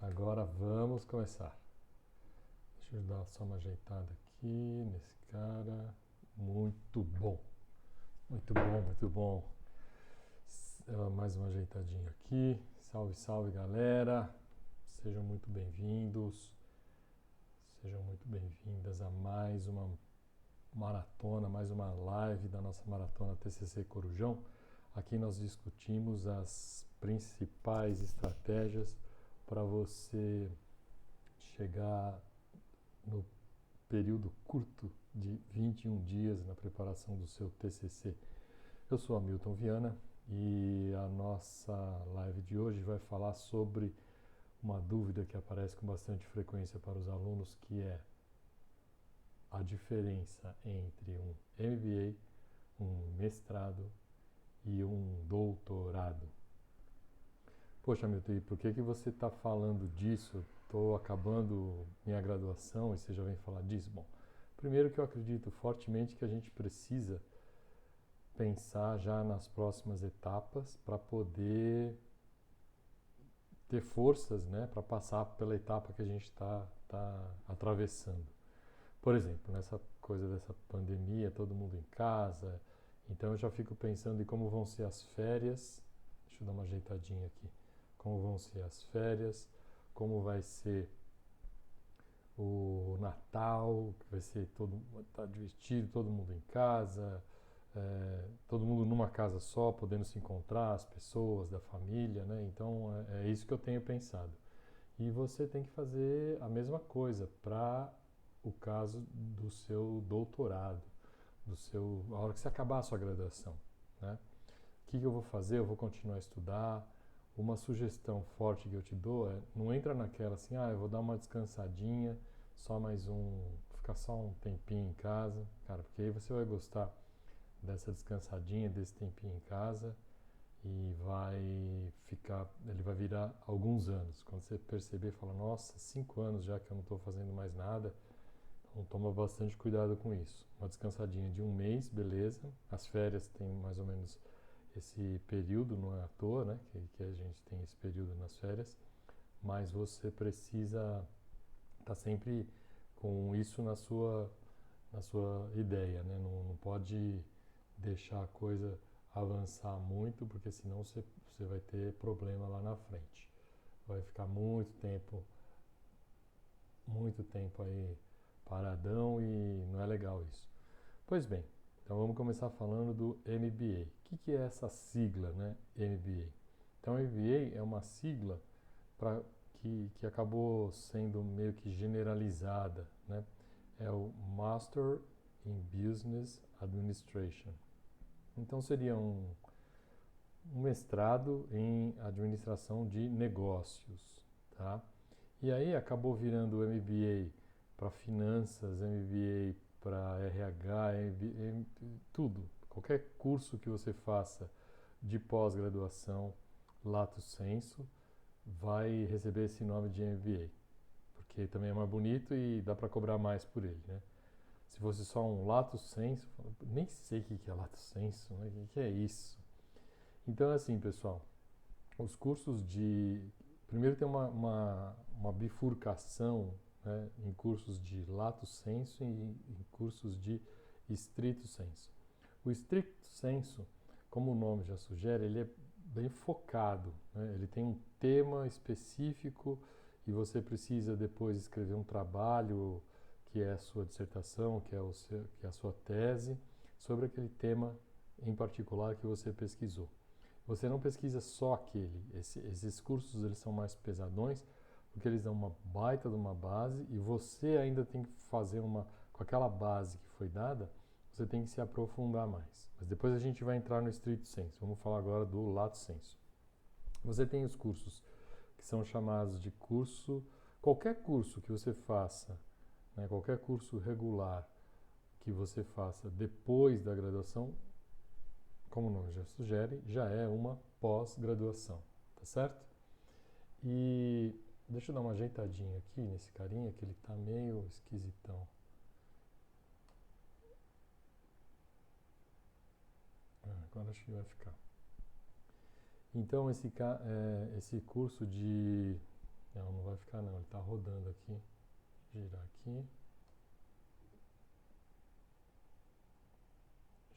Agora vamos começar. Deixa eu dar só uma ajeitada aqui nesse cara. Muito bom. Muito bom, muito bom. Mais uma ajeitadinha aqui. Salve, salve, galera. Sejam muito bem-vindos. Sejam muito bem-vindas a mais uma maratona, mais uma live da nossa maratona TCC Corujão. Aqui nós discutimos as principais estratégias para você chegar no período curto de 21 dias na preparação do seu TCC. Eu sou Hamilton Viana e a nossa live de hoje vai falar sobre uma dúvida que aparece com bastante frequência para os alunos, que é a diferença entre um MBA, um mestrado e um doutorado. Poxa, Milton, e por que você está falando disso? Estou acabando minha graduação e você já vem falar disso? Bom, primeiro que eu acredito fortemente que a gente precisa pensar já nas próximas etapas para poder ter forças, né, para passar pela etapa que a gente tá atravessando. Por exemplo, nessa coisa dessa pandemia, todo mundo em casa, então eu já fico pensando em como vão ser as férias. Deixa eu dar uma ajeitadinha aqui. Como vão ser as férias, como vai ser o Natal, que vai ser tá divertido, todo mundo em casa, todo mundo numa casa só, podendo se encontrar, as pessoas da família, né? Então é isso que eu tenho pensado. E você tem que fazer a mesma coisa para o caso do seu doutorado, a hora que você acabar a sua graduação, né? O que eu vou fazer? Eu vou continuar a estudar. Uma sugestão forte que eu te dou é, não entra naquela assim, eu vou dar uma descansadinha, ficar só um tempinho em casa, cara, porque aí você vai gostar dessa descansadinha, desse tempinho em casa e ele vai virar alguns anos. Quando você perceber, fala, nossa, 5 anos já que eu não estou fazendo mais nada, então toma bastante cuidado com isso. Uma descansadinha de um mês, beleza. As férias tem mais ou menos esse período, não é à toa, né, que a gente tem esse período nas férias, mas você precisa estar sempre com isso na sua ideia, né? Não pode deixar a coisa avançar muito, porque senão você vai ter problema lá na frente. Vai ficar muito tempo aí paradão e não é legal isso. Pois bem, então vamos começar falando do MBA. O que é essa sigla, né? MBA. Então, MBA é uma sigla que acabou sendo meio que generalizada, né? É o Master in Business Administration. Então, seria um mestrado em administração de negócios, tá? E aí acabou virando MBA para finanças, MBA para RH, MBA, tudo. Qualquer curso que você faça de pós-graduação, lato sensu, vai receber esse nome de MBA, porque também é mais bonito e dá para cobrar mais por ele, né? Se fosse só um lato sensu, nem sei o que é lato sensu, né? O que é isso? Então, assim, pessoal, os cursos de... Primeiro tem uma bifurcação, né, em cursos de lato sensu e em cursos de stricto sensu. O stricto sensu, como o nome já sugere, ele é bem focado, né? Ele tem um tema específico e você precisa depois escrever um trabalho que é a sua dissertação, que é a sua tese, sobre aquele tema em particular que você pesquisou. Você não pesquisa só aquele. Esses cursos eles são mais pesadões, porque eles dão uma baita de uma base e você ainda tem que fazer com aquela base que foi dada, você tem que se aprofundar mais. Mas depois a gente vai entrar no stricto sensu. Vamos falar agora do lato sensu. Você tem os cursos que são chamados de qualquer curso que você faça, né, qualquer curso regular que você faça depois da graduação, como o nome já sugere, já é uma pós-graduação, tá certo? E deixa eu dar uma ajeitadinha aqui nesse carinha, que ele tá meio esquisitão. Agora acho que vai ficar. Então, esse curso de Não, não vai ficar não, ele está rodando aqui. Girar aqui.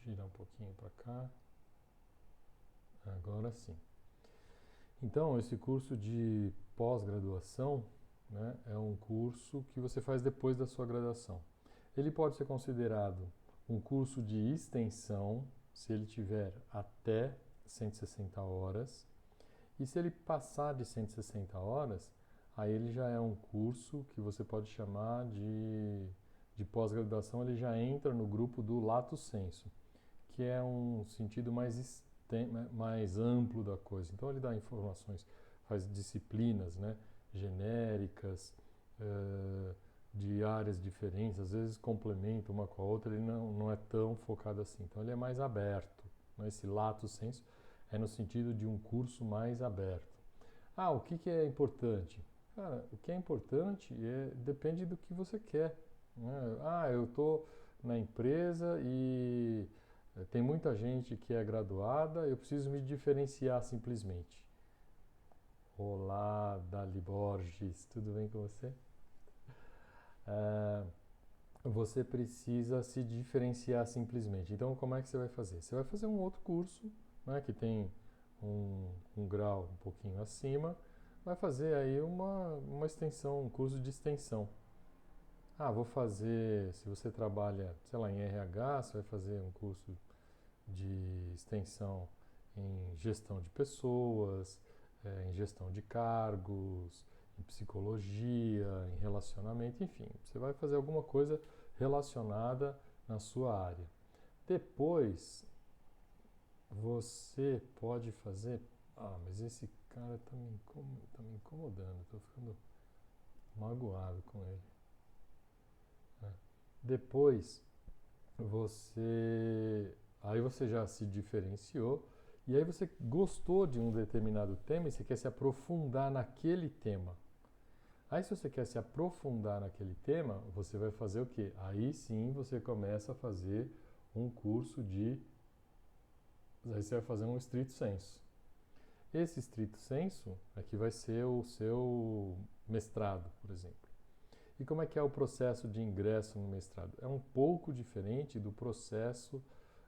Girar um pouquinho para cá. Agora sim. Então, esse curso de pós-graduação, né, é um curso que você faz depois da sua graduação. Ele pode ser considerado um curso de extensão, se ele tiver até 160 horas, e se ele passar de 160 horas, aí ele já é um curso que você pode chamar de pós-graduação, ele já entra no grupo do lato sensu, que é um sentido mais amplo da coisa. Então ele dá informações, faz disciplinas, né, genéricas, de áreas diferentes, às vezes complementa uma com a outra, ele não é tão focado assim. Então ele é mais aberto. Né? Esse lato sensu é no sentido de um curso mais aberto. Ah, o que é importante? Cara, o que é importante depende do que você quer. Né? Ah, eu estou na empresa e tem muita gente que é graduada, eu preciso me diferenciar simplesmente. Olá, Dali Borges, tudo bem com você? Você precisa se diferenciar simplesmente. Então, como é que você vai fazer? Você vai fazer um outro curso, né, que tem um grau um pouquinho acima, vai fazer aí uma extensão, um curso de extensão. Ah, vou fazer, se você trabalha, sei lá, em RH, você vai fazer um curso de extensão em gestão de pessoas, em gestão de cargos, em psicologia, em relacionamento, enfim, você vai fazer alguma coisa relacionada na sua área. Depois, você pode fazer. Ah, mas esse cara tá me incomodando, estou ficando magoado com ele. Depois, aí você já se diferenciou e aí você gostou de um determinado tema e você quer se aprofundar naquele tema. Aí se você quer se aprofundar naquele tema, você vai fazer o quê? Aí sim você começa a fazer um curso aí você vai fazer um stricto sensu. Esse stricto sensu aqui vai ser o seu mestrado, por exemplo. E como é que é o processo de ingresso no mestrado? É um pouco diferente do processo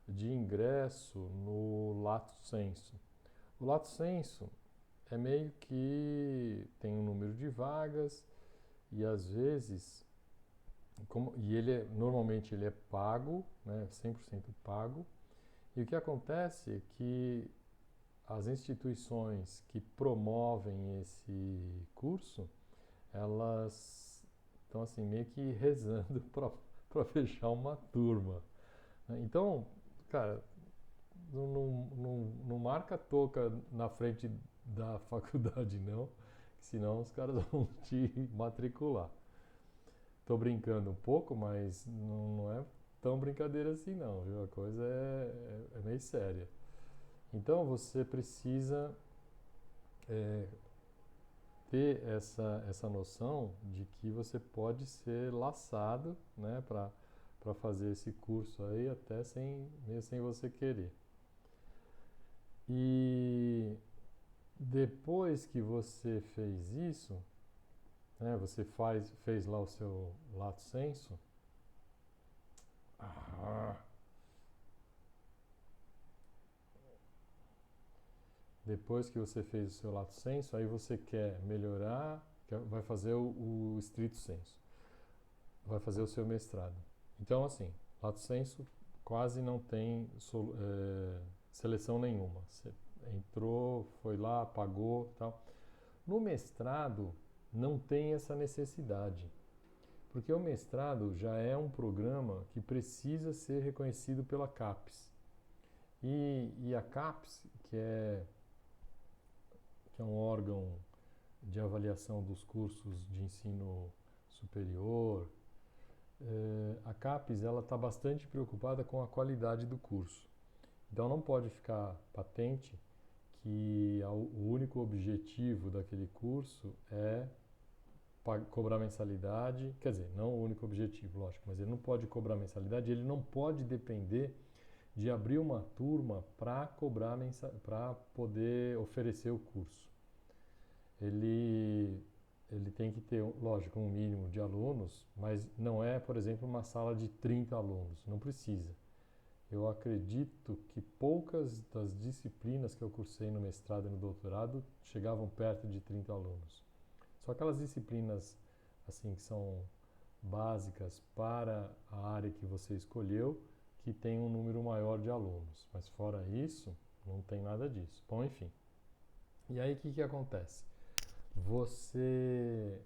de ingresso no lato sensu. O lato sensu é meio que tem um número de vagas e às vezes, normalmente ele é pago, né, 100% pago, e o que acontece é que as instituições que promovem esse curso, elas estão assim meio que rezando para fechar uma turma. Né? Então, cara, não marca toca na frente da faculdade não, senão os caras vão te matricular. Estou brincando um pouco, mas não é tão brincadeira assim não, viu? A coisa é meio séria. Então você precisa ter essa noção de que você pode ser laçado, né, para fazer esse curso aí até mesmo sem você querer. E depois que você fez isso, né, você fez lá o seu lato sensu. Depois que você fez o seu lato sensu, aí você quer melhorar, vai fazer o stricto sensu, vai fazer o seu mestrado. Então, assim, lato sensu quase não tem seleção nenhuma. Você entrou, foi lá, pagou, tal. No mestrado não tem essa necessidade, porque o mestrado já é um programa que precisa ser reconhecido pela CAPES. E a CAPES, que é um órgão de avaliação dos cursos de ensino superior, a CAPES está bastante preocupada com a qualidade do curso. Então não pode ficar patente que o único objetivo daquele curso é cobrar mensalidade, quer dizer, não o único objetivo, lógico, mas ele não pode cobrar mensalidade, ele não pode depender de abrir uma turma para para poder oferecer o curso. Ele tem que ter, lógico, um mínimo de alunos, mas não é, por exemplo, uma sala de 30 alunos, não precisa. Eu acredito que poucas das disciplinas que eu cursei no mestrado e no doutorado chegavam perto de 30 alunos. Só aquelas disciplinas assim que são básicas para a área que você escolheu, que tem um número maior de alunos. Mas fora isso, não tem nada disso. Bom, enfim. E aí o que acontece? Você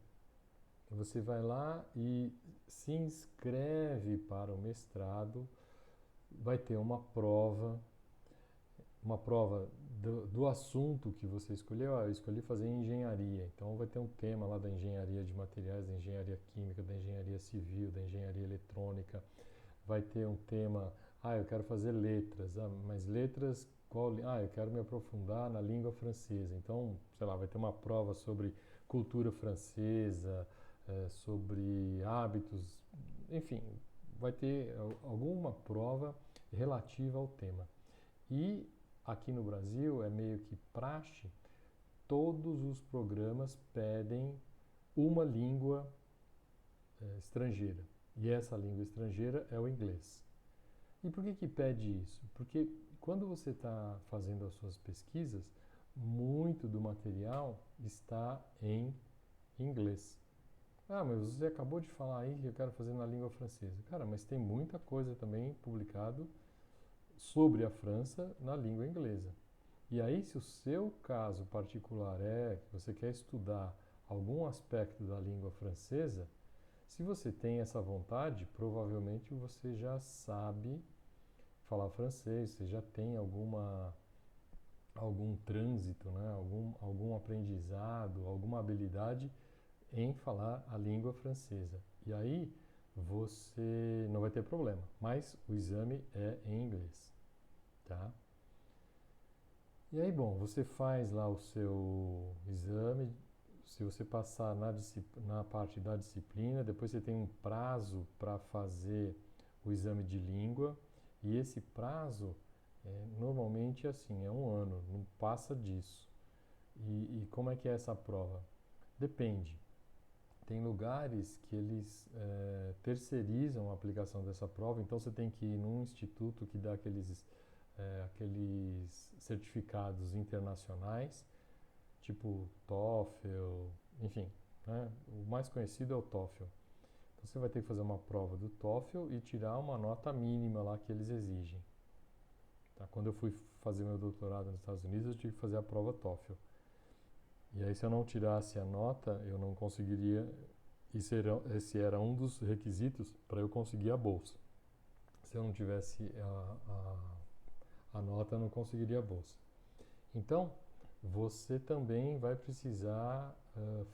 vai lá e se inscreve para o mestrado, vai ter uma prova do assunto que você escolheu. Eu escolhi fazer engenharia, então vai ter um tema lá da engenharia de materiais, da engenharia química, da engenharia civil, da engenharia eletrônica. Vai ter um tema, eu quero fazer letras, mas letras qual? Eu quero me aprofundar na língua francesa. Então, sei lá, vai ter uma prova sobre cultura francesa, sobre hábitos, enfim, vai ter alguma prova relativa ao tema. E aqui no Brasil é meio que praxe, todos os programas pedem uma língua estrangeira. E essa língua estrangeira é o inglês. E por que pede isso? Porque quando você está fazendo as suas pesquisas, muito do material está em inglês. Mas você acabou de falar aí que eu quero fazer na língua francesa. Cara, mas tem muita coisa também publicado sobre a França na língua inglesa. E aí, se o seu caso particular é que você quer estudar algum aspecto da língua francesa, se você tem essa vontade, provavelmente você já sabe falar francês, você já tem algum trânsito, né? algum aprendizado, alguma habilidade em falar a língua francesa. E aí você não vai ter problema, mas o exame é em inglês, tá? E aí, bom, você faz lá o seu exame. Se você passar na parte da disciplina, depois você tem um prazo para fazer o exame de língua, e esse prazo normalmente assim, é 1 ano, não passa disso. E como é que é essa prova? Depende. Tem lugares que eles terceirizam a aplicação dessa prova, então você tem que ir num instituto que dá aqueles certificados internacionais, tipo TOEFL, enfim, né? O mais conhecido é o TOEFL. Então você vai ter que fazer uma prova do TOEFL e tirar uma nota mínima lá que eles exigem. Tá? Quando eu fui fazer meu doutorado nos Estados Unidos, eu tive que fazer a prova TOEFL. E aí, se eu não tirasse a nota, eu não conseguiria. Esse era um dos requisitos para eu conseguir a bolsa. Se eu não tivesse a nota, eu não conseguiria a bolsa. Então, você também vai precisar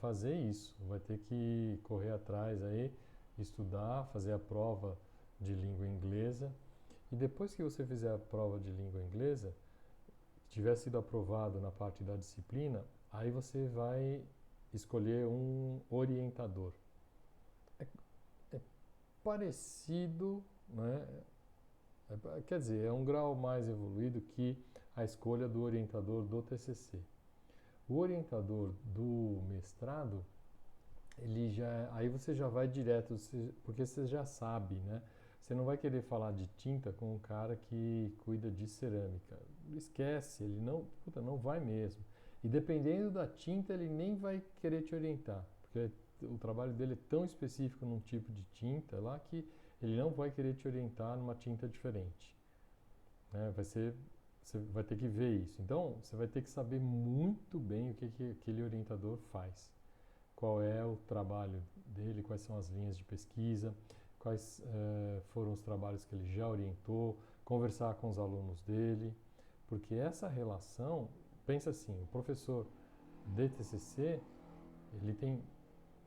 fazer isso. Vai ter que correr atrás aí, estudar, fazer a prova de língua inglesa. E depois que você fizer a prova de língua inglesa, tiver sido aprovado na parte da disciplina, aí você vai escolher um orientador. É parecido, né? Quer dizer, é um grau mais evoluído que a escolha do orientador do TCC. O orientador do mestrado, aí você já vai direto, porque você já sabe, né? Você não vai querer falar de tinta com um cara que cuida de cerâmica. Esquece, ele não vai mesmo. E dependendo da tinta, ele nem vai querer te orientar, porque o trabalho dele é tão específico num tipo de tinta lá que ele não vai querer te orientar numa tinta diferente. Né? Você vai ter que ver isso. Então, você vai ter que saber muito bem o que aquele orientador faz. Qual é o trabalho dele, quais são as linhas de pesquisa, quais foram os trabalhos que ele já orientou, conversar com os alunos dele, porque essa relação, pensa assim, o professor de TCC, ele tem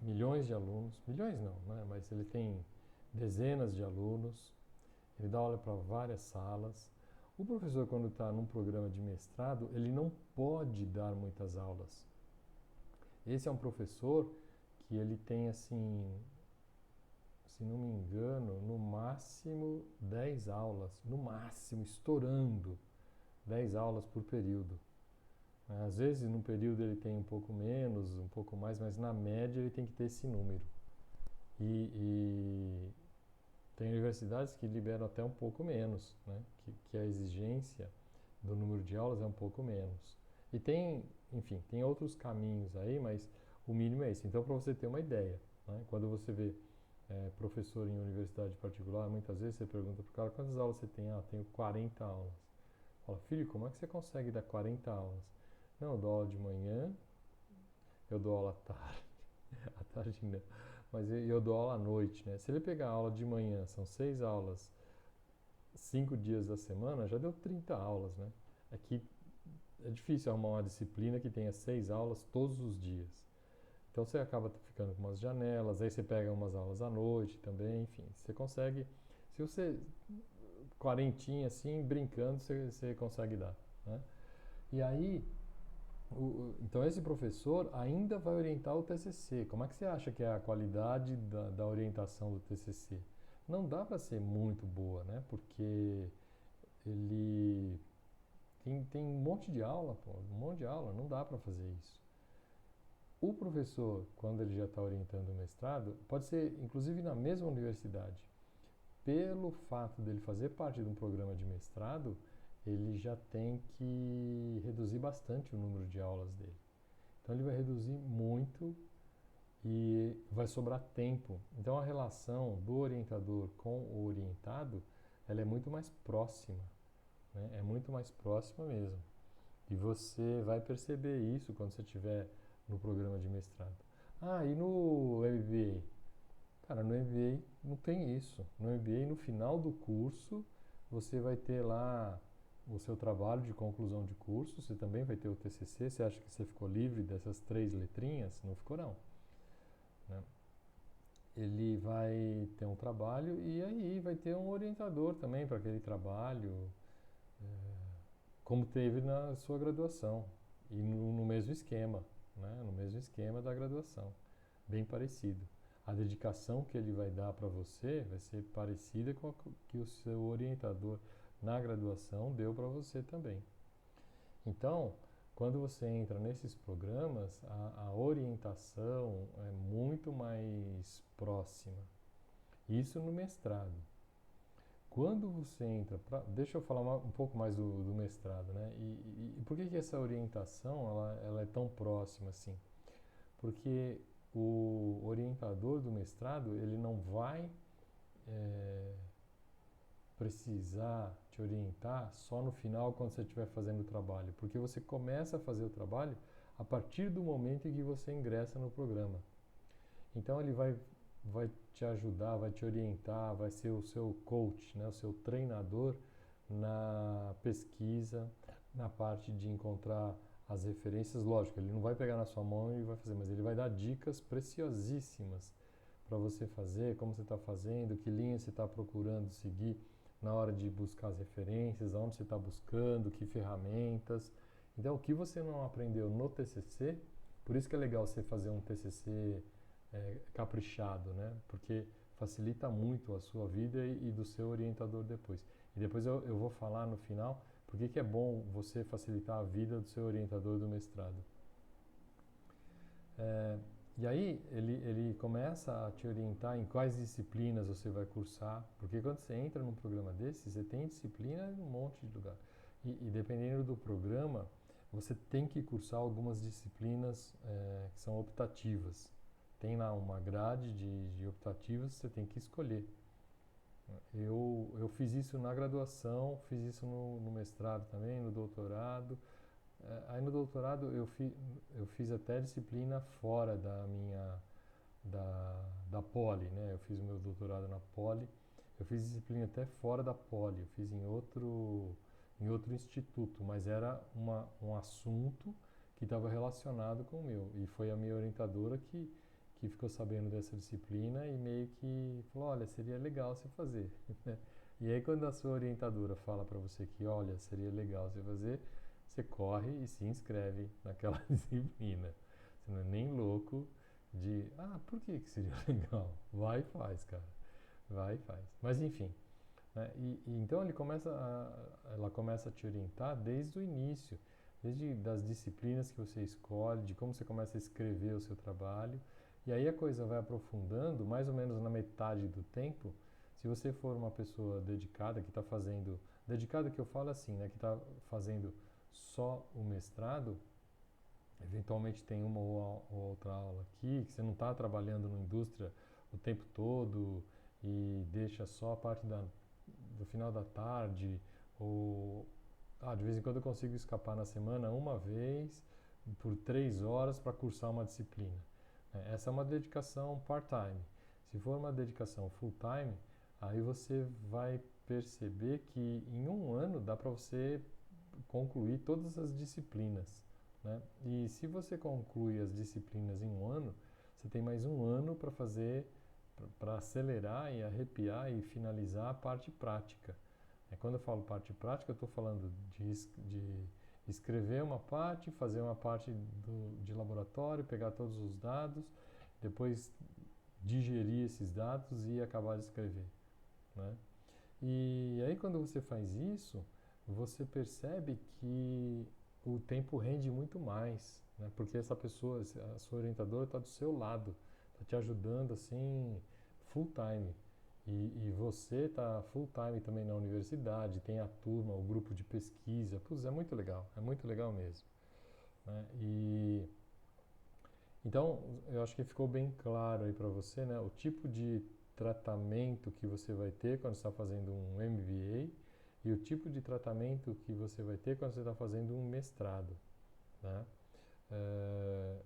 milhões de alunos, milhões não, né? Mas ele tem dezenas de alunos, ele dá aula para várias salas. O professor, quando está num programa de mestrado, ele não pode dar muitas aulas. Esse é um professor que ele tem, assim, se não me engano, no máximo 10 aulas, no máximo, estourando 10 aulas por período. Às vezes, num período ele tem um pouco menos, um pouco mais, mas na média ele tem que ter esse número. E tem universidades que liberam até um pouco menos, né? Que a exigência do número de aulas é um pouco menos. E tem, enfim, tem outros caminhos aí, mas o mínimo é esse. Então, para você ter uma ideia, né? Quando você vê professor em universidade particular, muitas vezes você pergunta para o cara, quantas aulas você tem? Ah, tenho 40 aulas. Fala, filho, como é que você consegue dar 40 aulas? Não, eu dou aula de manhã, eu dou aula à tarde, à tarde não, mas eu dou aula à noite, né? Se ele pegar a aula de manhã, são 6 aulas, 5 dias da semana, já deu 30 aulas, né? É que é difícil arrumar uma disciplina que tenha 6 aulas todos os dias. Então você acaba ficando com umas janelas, aí você pega umas aulas à noite também, enfim, você consegue, se você, quarentinha assim, brincando, você consegue dar, né? E aí, então esse professor ainda vai orientar o TCC. Como é que você acha que é a qualidade da orientação do TCC? Não dá para ser muito boa, né? Porque ele tem um monte de aula, pô, um monte de aula, não dá para fazer isso. O professor, quando ele já está orientando o mestrado, pode ser inclusive na mesma universidade. Pelo fato dele fazer parte de um programa de mestrado, ele já tem que reduzir bastante o número de aulas dele. Então ele vai reduzir muito e vai sobrar tempo. Então a relação do orientador com o orientado, ela é muito mais próxima, né? É muito mais próxima mesmo. E você vai perceber isso quando você estiver no programa de mestrado. Ah, e no MBA? Cara, no MBA não tem isso. No MBA, no final do curso, você vai ter lá o seu trabalho de conclusão de curso, você também vai ter o TCC. Você acha que você ficou livre dessas 3 letrinhas? Não ficou, não, né? Ele vai ter um trabalho e aí vai ter um orientador também para aquele trabalho, como teve na sua graduação e no mesmo esquema, né? No mesmo esquema da graduação, bem parecido. A dedicação que ele vai dar para você vai ser parecida com a que o seu orientador na graduação deu para você também. Então, quando você entra nesses programas, a orientação é muito mais próxima. Isso no mestrado. Quando você entra para... Deixa eu falar um pouco mais do mestrado, né? E por que essa orientação ela é tão próxima assim? Porque o orientador do mestrado, ele não vai precisar te orientar só no final quando você estiver fazendo o trabalho, porque você começa a fazer o trabalho a partir do momento em que você ingressa no programa. Então ele vai te ajudar, vai te orientar, vai ser o seu coach, né, o seu treinador na pesquisa, na parte de encontrar as referências. Lógico, ele não vai pegar na sua mão e vai fazer, mas ele vai dar dicas preciosíssimas para você fazer, como você está fazendo, que linha você está procurando seguir na hora de buscar as referências, aonde você está buscando, que ferramentas. Então, o que você não aprendeu no TCC, por isso que é legal você fazer um TCC caprichado, né? Porque facilita muito a sua vida e do seu orientador depois. E depois eu vou falar no final por que é bom você facilitar a vida do seu orientador do mestrado. E aí ele começa a te orientar em quais disciplinas você vai cursar, porque quando você entra num programa desse, você tem disciplina em um monte de lugar. E dependendo do programa, você tem que cursar algumas disciplinas que são optativas. Tem lá uma grade de optativas, você tem que escolher. Eu fiz isso na graduação, fiz isso no mestrado também, no doutorado. Aí no doutorado eu fiz até disciplina fora da Poli, né? Eu fiz o meu doutorado na Poli. Eu fiz disciplina até fora da Poli, eu fiz em outro instituto, mas era um assunto que estava relacionado com o meu. E foi a minha orientadora que ficou sabendo dessa disciplina e meio que falou, olha, seria legal você fazer. E aí quando a sua orientadora fala para você que, olha, seria legal você fazer, você corre e se inscreve naquela disciplina. Você não é nem louco de, por que seria legal? Vai e faz, cara. Vai e faz. Mas enfim, né? Então ela começa a te orientar desde o início. desde das disciplinas que você escolhe, de como você começa a escrever o seu trabalho, e aí a coisa vai aprofundando, mais ou menos na metade do tempo. Se você for uma pessoa dedicada, que está fazendo, dedicada que eu falo assim, né, que está fazendo só o mestrado, eventualmente tem uma ou outra aula aqui, que você não está trabalhando na indústria o tempo todo e deixa só a parte do final da tarde, ou de vez em quando eu consigo escapar na semana uma vez por 3 horas para cursar uma disciplina. Essa é uma dedicação part-time. Se for uma dedicação full-time, aí você vai perceber que em um ano dá para você concluir todas as disciplinas, né? E se você conclui as disciplinas em um ano, você tem mais um ano para fazer, para acelerar e arrepiar e finalizar a parte prática. Quando eu falo parte prática, eu estou falando de escrever uma parte, fazer uma parte de laboratório, pegar todos os dados, depois digerir esses dados e acabar de escrever, né? E aí quando você faz isso, você percebe que o tempo rende muito mais, né? Porque essa pessoa, a sua orientadora está do seu lado, está te ajudando assim full time. E você está full time também na universidade, tem a turma, o grupo de pesquisa. Putz, é muito legal mesmo, né? Então, eu acho que ficou bem claro aí para você, né, o tipo de tratamento que você vai ter quando está fazendo um MBA e o tipo de tratamento que você vai ter quando você está fazendo um mestrado, né? Eh,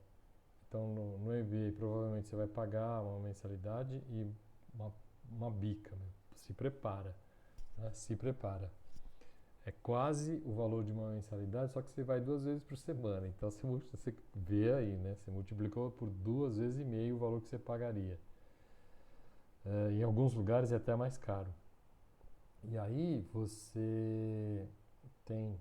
então, no MBA, provavelmente você vai pagar uma mensalidade e uma, uma bica, né? Se prepara, né? Se prepara. É quase o valor de uma mensalidade, só que você vai 2 vezes por semana. Então você vê aí, né? Você multiplicou por 2 vezes e meio o valor que você pagaria. Em alguns lugares é até mais caro. E aí você tem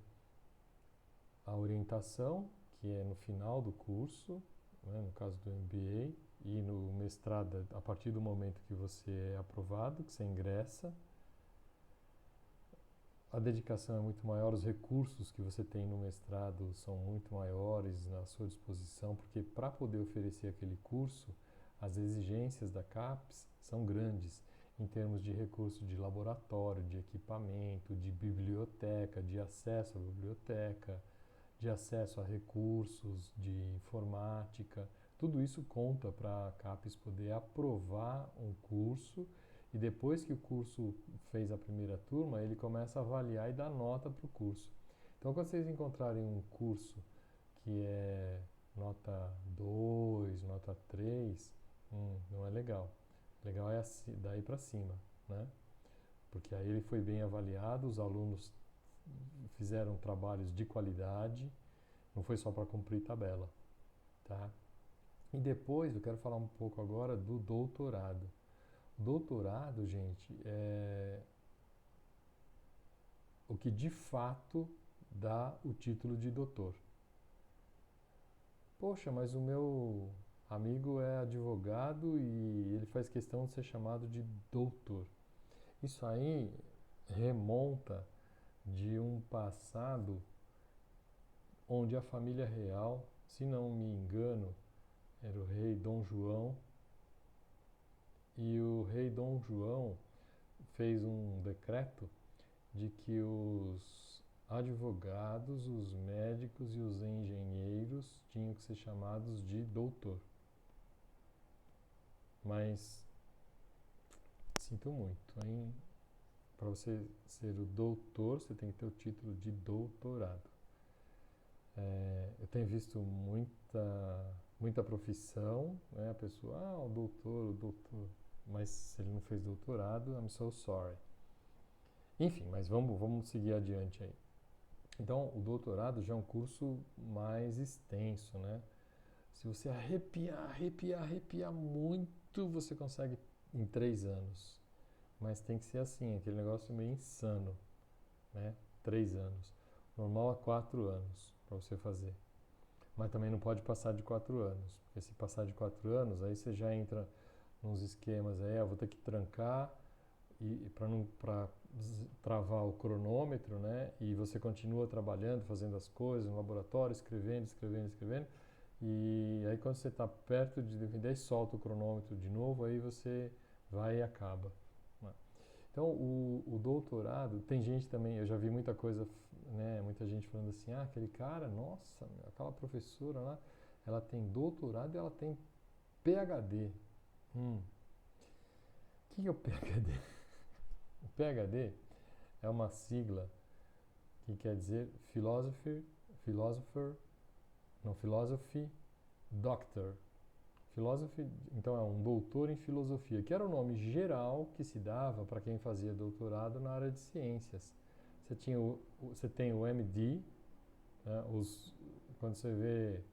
a orientação, que é no final do curso, né? No caso do MBA, e no mestrado, a partir do momento que você é aprovado, que você ingressa. A dedicação é muito maior, os recursos que você tem no mestrado são muito maiores na sua disposição, porque para poder oferecer aquele curso, as exigências da CAPES são grandes em termos de recurso de laboratório, de equipamento, de biblioteca, de acesso à biblioteca, de acesso a recursos de informática. Tudo isso conta para a CAPES poder aprovar um curso e depois que o curso fez a primeira turma, ele começa a avaliar e dar nota para o curso. Então, quando vocês encontrarem um curso que é nota 2, nota 3, não é legal. Legal é daí para cima, né? Porque aí ele foi bem avaliado, os alunos fizeram trabalhos de qualidade, não foi só para cumprir tabela, tá? E depois eu quero falar um pouco agora do doutorado. Doutorado, gente, é o que de fato dá o título de doutor. Poxa, mas o meu amigo é advogado e ele faz questão de ser chamado de doutor. Isso aí remonta de um passado onde a família real, se não me engano, era o rei Dom João, e o rei Dom João fez um decreto de que os advogados, os médicos e os engenheiros tinham que ser chamados de doutor. Mas sinto muito, hein? Para você ser o doutor, você tem que ter o título de doutorado. Eu tenho visto muita profissão, né? A pessoa, o doutor. Mas se ele não fez doutorado, I'm so sorry. Enfim, mas vamos seguir adiante aí. Então, o doutorado já é um curso mais extenso, né? Se você arrepiar muito, você consegue em 3 anos. Mas tem que ser assim, aquele negócio meio insano, né? 3 anos. Normal é 4 anos para você fazer. Mas também não pode passar de 4 anos. Porque se passar de 4 anos, aí você já entra nos esquemas aí, eu vou ter que trancar para não travar o cronômetro, né? E você continua trabalhando, fazendo as coisas no laboratório, escrevendo. E aí quando você está perto de defender, aí solta o cronômetro de novo, aí você vai e acaba, né? Então o doutorado, tem gente também, eu já vi muita coisa, né? Muita gente falando assim, aquele cara, nossa, aquela professora lá, ela tem doutorado e ela tem PhD. O que é o PhD? O PhD é uma sigla que quer dizer Philosophy Doctor. Philosophy, então é um doutor em filosofia, que era o nome geral que se dava para quem fazia doutorado na área de ciências. Você tem o MD, né, quando você vê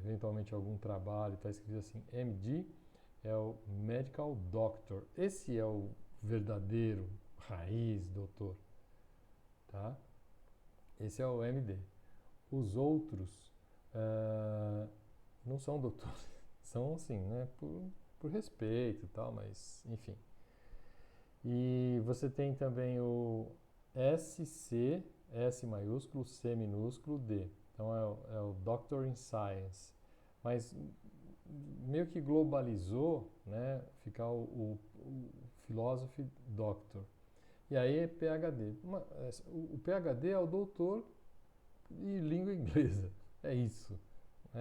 eventualmente algum trabalho, está escrito assim, MD, é o Medical Doctor. Esse é o verdadeiro, raiz, doutor, tá? Esse é o MD. Os outros não são doutores, são assim, né, por respeito e tal, mas enfim. E você tem também o SC, S maiúsculo, C minúsculo, D. Então é o Doctor in Science. Mas meio que globalizou, né, ficar o Philosophy Doctor. E aí é PhD. O PhD é o doutor em língua inglesa. É isso.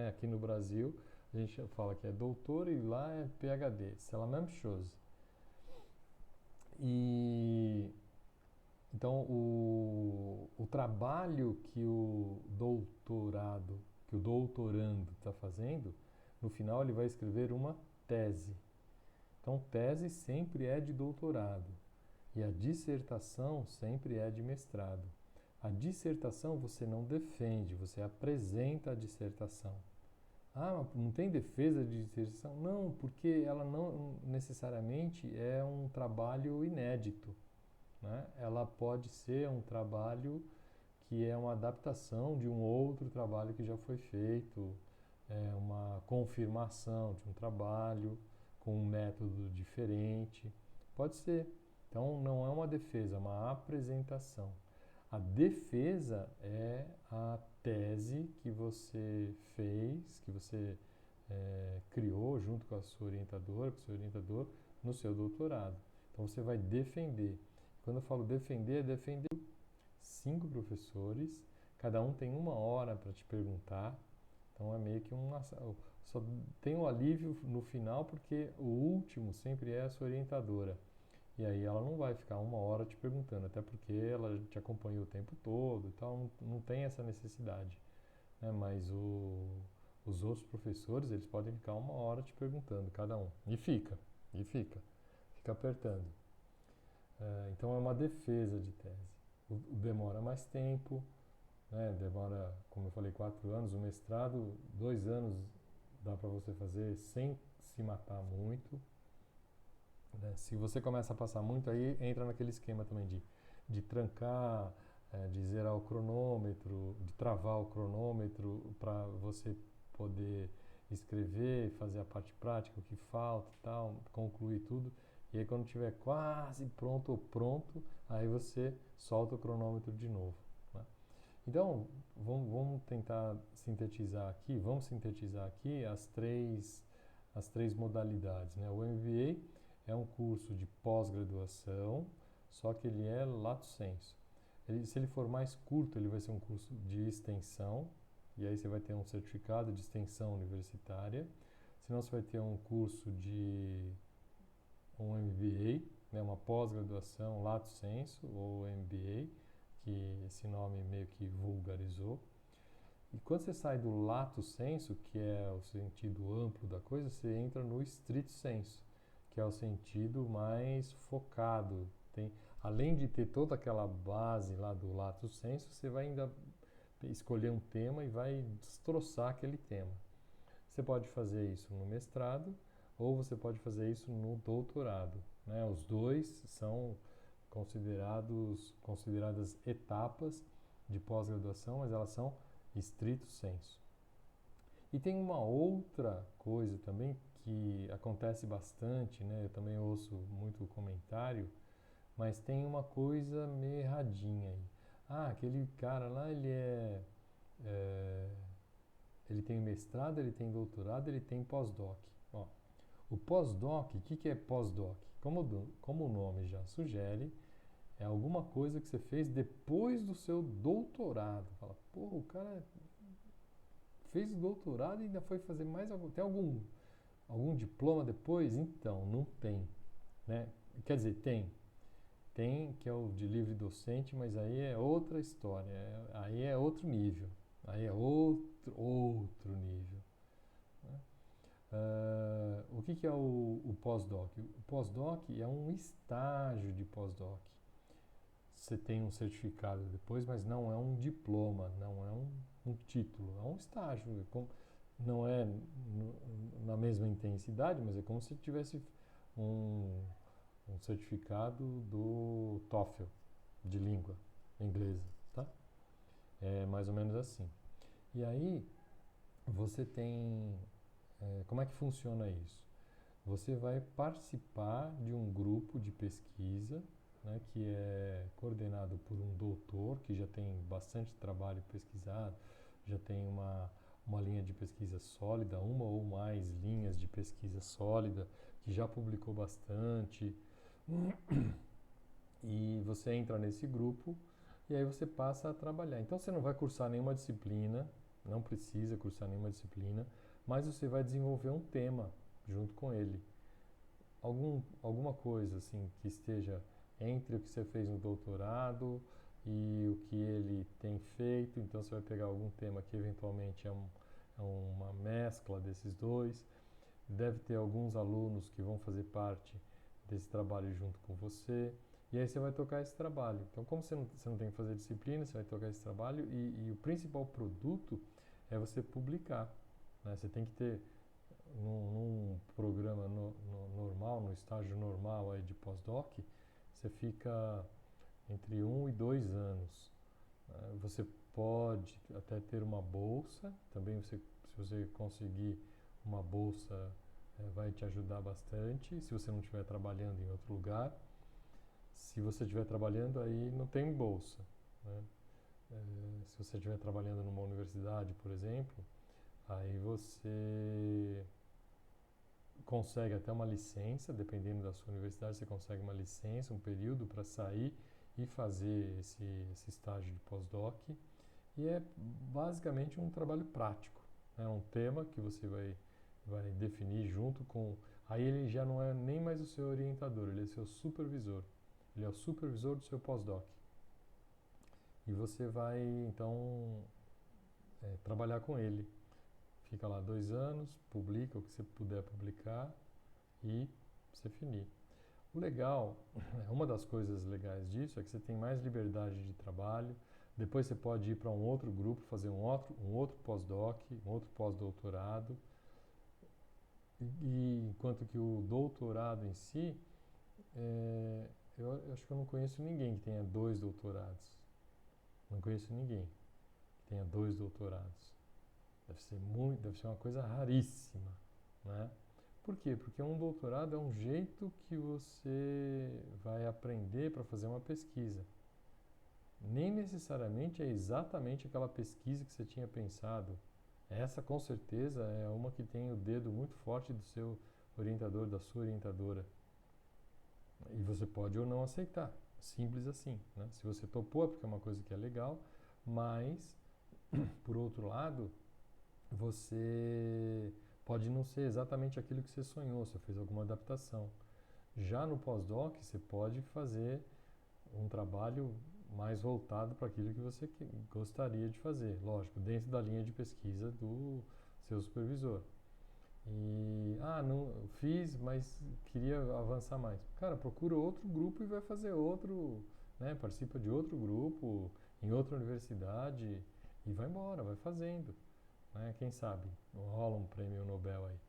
Aqui no Brasil a gente fala que é doutor e lá é PhD. C'est la même chose. E então o trabalho que o doutorando está fazendo, no final ele vai escrever uma tese. Então tese sempre é de doutorado e a dissertação sempre é de mestrado. A dissertação você não defende, você apresenta a dissertação. Não tem defesa de dissertação? Não, porque ela não necessariamente é um trabalho inédito, né? Ela pode ser um trabalho que é uma adaptação de um outro trabalho que já foi feito, uma confirmação de um trabalho com um método diferente. Pode ser. Então não é uma defesa, é uma apresentação. A defesa é a tese que você fez, que você criou junto com a sua orientadora, com o seu orientador, no seu doutorado. Então você vai defender. Quando eu falo defender, é defender 5 professores, cada um tem 1 hora para te perguntar. Então é meio que só tem um alívio no final porque o último sempre é a sua orientadora. E aí ela não vai ficar 1 hora te perguntando, até porque ela te acompanhou o tempo todo e tal, não tem essa necessidade, né? Mas os outros professores, eles podem ficar 1 hora te perguntando, cada um. E fica apertando. Então é uma defesa de tese. Demora mais tempo, né? Demora, como eu falei, 4 anos. O mestrado, 2 anos dá para você fazer sem se matar muito. Se você começa a passar muito, aí entra naquele esquema também de trancar, de zerar o cronômetro, de travar o cronômetro para você poder escrever, fazer a parte prática, o que falta e tal, concluir tudo. E aí quando estiver quase pronto, aí você solta o cronômetro de novo, né? Então, vamos tentar sintetizar aqui as três modalidades, né? O MBA é um curso de pós-graduação, só que ele é lato sensu. Se ele for mais curto, ele vai ser um curso de extensão, e aí você vai ter um certificado de extensão universitária. Senão você vai ter um curso de um MBA, né, uma pós-graduação lato sensu, ou MBA, que esse nome meio que vulgarizou. E quando você sai do lato sensu, que é o sentido amplo da coisa, você entra no stricto sensu, que é o sentido mais focado. Além de ter toda aquela base lá do lato sensu, você vai ainda escolher um tema e vai destroçar aquele tema. Você pode fazer isso no mestrado ou você pode fazer isso no doutorado, né? Os dois são consideradas etapas de pós-graduação, mas elas são stricto sensu. E tem uma outra coisa também que acontece bastante, né? Eu também ouço muito comentário, mas tem uma coisa meio erradinha aí. Ah, aquele cara lá, é, ele tem mestrado, ele tem doutorado, ele tem pós-doc. Ó, o pós-doc, o que é pós-doc? Como o nome já sugere, é alguma coisa que você fez depois do seu doutorado. Fala, pô, o cara fez o doutorado e ainda foi fazer mais algum. Tem algum diploma depois? Então, não tem. Né? Quer dizer, tem. Tem, que é o de livre docente, mas aí é outra história. Aí é outro nível. Aí é outro nível. Né? O que é o pós-doc? O pós-doc é um estágio de pós-doc. Você tem um certificado depois, mas não é um diploma, não é um título, é um estágio. Não é na mesma intensidade, mas é como se tivesse um, um certificado do TOEFL, de língua inglesa, tá? É mais ou menos assim. E aí, você tem... como é que funciona isso? Você vai participar de um grupo de pesquisa, né, que é coordenado por um doutor que já tem bastante trabalho pesquisado, já tem uma linha de pesquisa sólida, uma ou mais linhas de pesquisa sólida, que já publicou bastante. E você entra nesse grupo e aí você passa a trabalhar. Então você não vai cursar nenhuma disciplina, não precisa cursar nenhuma disciplina, mas você vai desenvolver um tema junto com ele. Alguma coisa assim que esteja entre o que você fez no doutorado e o que ele tem feito. Então você vai pegar algum tema que eventualmente é uma mescla desses dois. Deve ter alguns alunos que vão fazer parte desse trabalho junto com você. E aí você vai tocar esse trabalho. Então, como você não tem que fazer disciplina, você vai tocar esse trabalho e o principal produto é você publicar. Né? Você tem que ter num programa normal, no estágio normal aí de pós-doc, você fica entre 1 e 2 anos. Né? Você pode até ter uma bolsa, também se você conseguir uma bolsa vai te ajudar bastante, se você não estiver trabalhando em outro lugar. Se você estiver trabalhando, aí não tem bolsa. Né? Se você estiver trabalhando numa universidade, por exemplo, aí você consegue até uma licença, dependendo da sua universidade, você consegue uma licença, um período para sair e fazer esse estágio de pós-doc. E é basicamente um trabalho prático. É um tema que você vai definir junto com... Aí ele já não é nem mais o seu orientador, ele é seu supervisor. Ele é o supervisor do seu pós-doc. E você vai, então, trabalhar com ele. Fica lá 2 anos, publica o que você puder publicar e você finir. O legal, uma das coisas legais disso é que você tem mais liberdade de trabalho. Depois você pode ir para um outro grupo, fazer um outro pós-doc, um outro pós-doutorado. E enquanto que o doutorado em si, eu acho que eu não conheço ninguém que tenha 2 doutorados. Não conheço ninguém que tenha 2 doutorados. Deve ser uma coisa raríssima, né? Por quê? Porque um doutorado é um jeito que você vai aprender para fazer uma pesquisa. Nem necessariamente é exatamente aquela pesquisa que você tinha pensado. Essa, com certeza, é uma que tem o dedo muito forte do seu orientador, da sua orientadora. E você pode ou não aceitar. Simples assim. Né? Se você topou é porque é uma coisa que é legal, mas, por outro lado, você pode não ser exatamente aquilo que você sonhou, você fez alguma adaptação. Já no pós-doc, você pode fazer um trabalho mais voltado para aquilo que você gostaria de fazer, lógico, dentro da linha de pesquisa do seu supervisor. E, não fiz, mas queria avançar mais. Cara, procura outro grupo e vai fazer outro, né? Participa de outro grupo, em outra universidade e vai embora, vai fazendo. Né? Quem sabe rola um prêmio Nobel aí.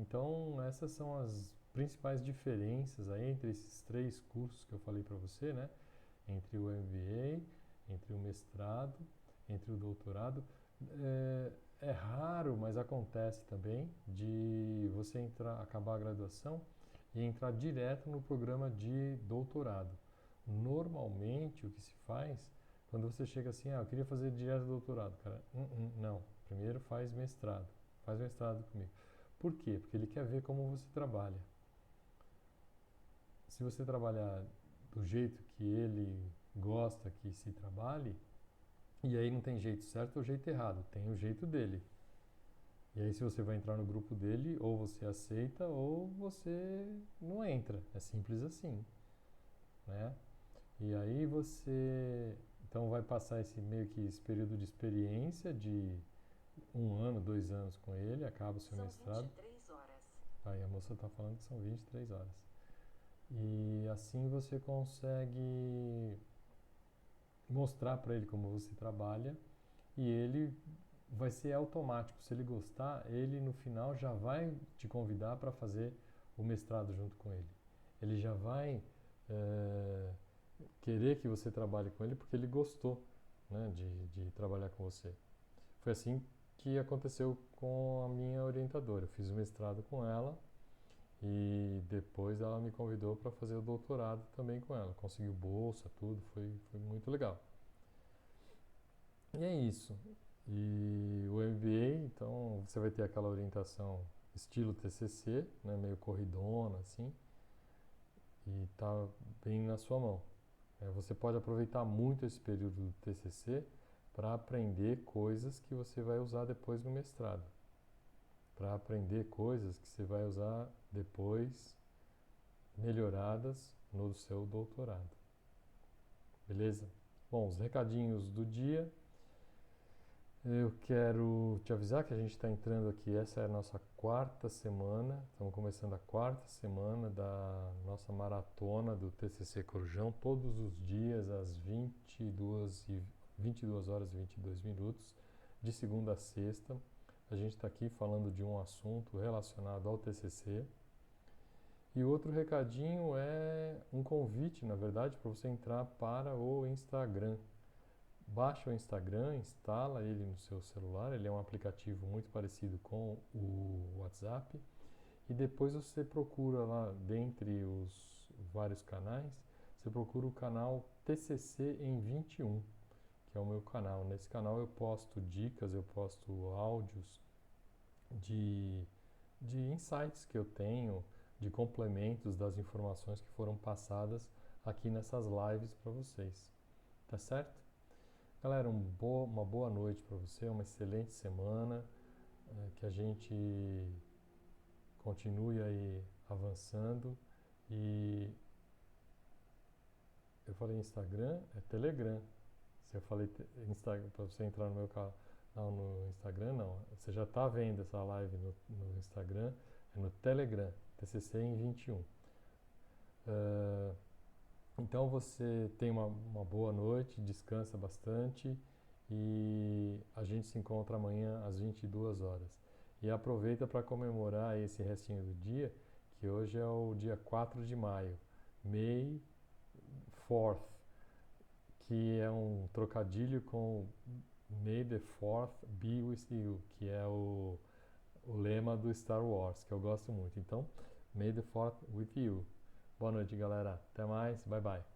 Então, essas são as principais diferenças aí entre esses 3 cursos que eu falei para você, né? Entre o MBA, entre o mestrado, entre o doutorado. É raro, mas acontece também, de você acabar a graduação e entrar direto no programa de doutorado. Normalmente, o que se faz, quando você chega assim, eu queria fazer direto doutorado, cara, não, primeiro faz mestrado comigo. Por quê? Porque ele quer ver como você trabalha. Se você trabalhar do jeito que ele gosta que se trabalhe, e aí não tem jeito certo ou jeito errado, tem o jeito dele. E aí se você vai entrar no grupo dele, ou você aceita ou você não entra. É simples assim, né? E aí você então vai passar esse meio que esse período de experiência de 1 ano, 2 anos com ele, acaba o seu mestrado. São 23 horas. Aí a moça está falando que são 23 horas. E assim você consegue mostrar para ele como você trabalha e ele vai ser automático. Se ele gostar, ele no final já vai te convidar para fazer o mestrado junto com ele. Ele já vai querer que você trabalhe com ele porque ele gostou, né, de trabalhar com você. Foi assim que aconteceu com a minha orientadora. Eu fiz o mestrado com ela e depois ela me convidou para fazer o doutorado também com ela. Conseguiu bolsa, tudo, foi muito legal. E é isso. E o MBA, então, você vai ter aquela orientação estilo TCC, né, meio corridona, assim, e tá bem na sua mão. Você pode aproveitar muito esse período do TCC para aprender coisas que você vai usar depois no mestrado, para aprender coisas que você vai usar depois melhoradas no seu doutorado. Beleza? Bom, os recadinhos do dia. Eu quero te avisar que a gente está entrando aqui, essa é a nossa quarta semana, estamos começando a quarta semana da nossa maratona do TCC Corujão, todos os dias às 22 horas e 22 minutos, de segunda a sexta. A gente está aqui falando de um assunto relacionado ao TCC. E outro recadinho é um convite, na verdade, para você entrar para o Instagram. Baixa o Instagram, instala ele no seu celular, ele é um aplicativo muito parecido com o WhatsApp, e depois você procura lá, dentre os vários canais, você procura o canal TCC em 21, que é o meu canal. Nesse canal eu posto dicas, eu posto áudios de, de insights que eu tenho, de complementos das informações que foram passadas aqui nessas lives para vocês. Tá certo? Galera, uma boa noite para você, uma excelente semana, que a gente continue aí avançando. E eu falei Instagram, é Telegram. Se eu falei Instagram para você entrar no meu canal no Instagram, não. Você já está vendo essa live no Instagram, é no Telegram, TCC em 21. Então você tem uma boa noite, descansa bastante e a gente se encontra amanhã às 22 horas. E aproveita para comemorar esse restinho do dia, que hoje é o dia 4 de maio, May 4th, que é um trocadilho com May the 4th be with you, que é o lema do Star Wars, que eu gosto muito. Então, May the 4th with you. Boa noite, galera. Até mais. Bye, bye.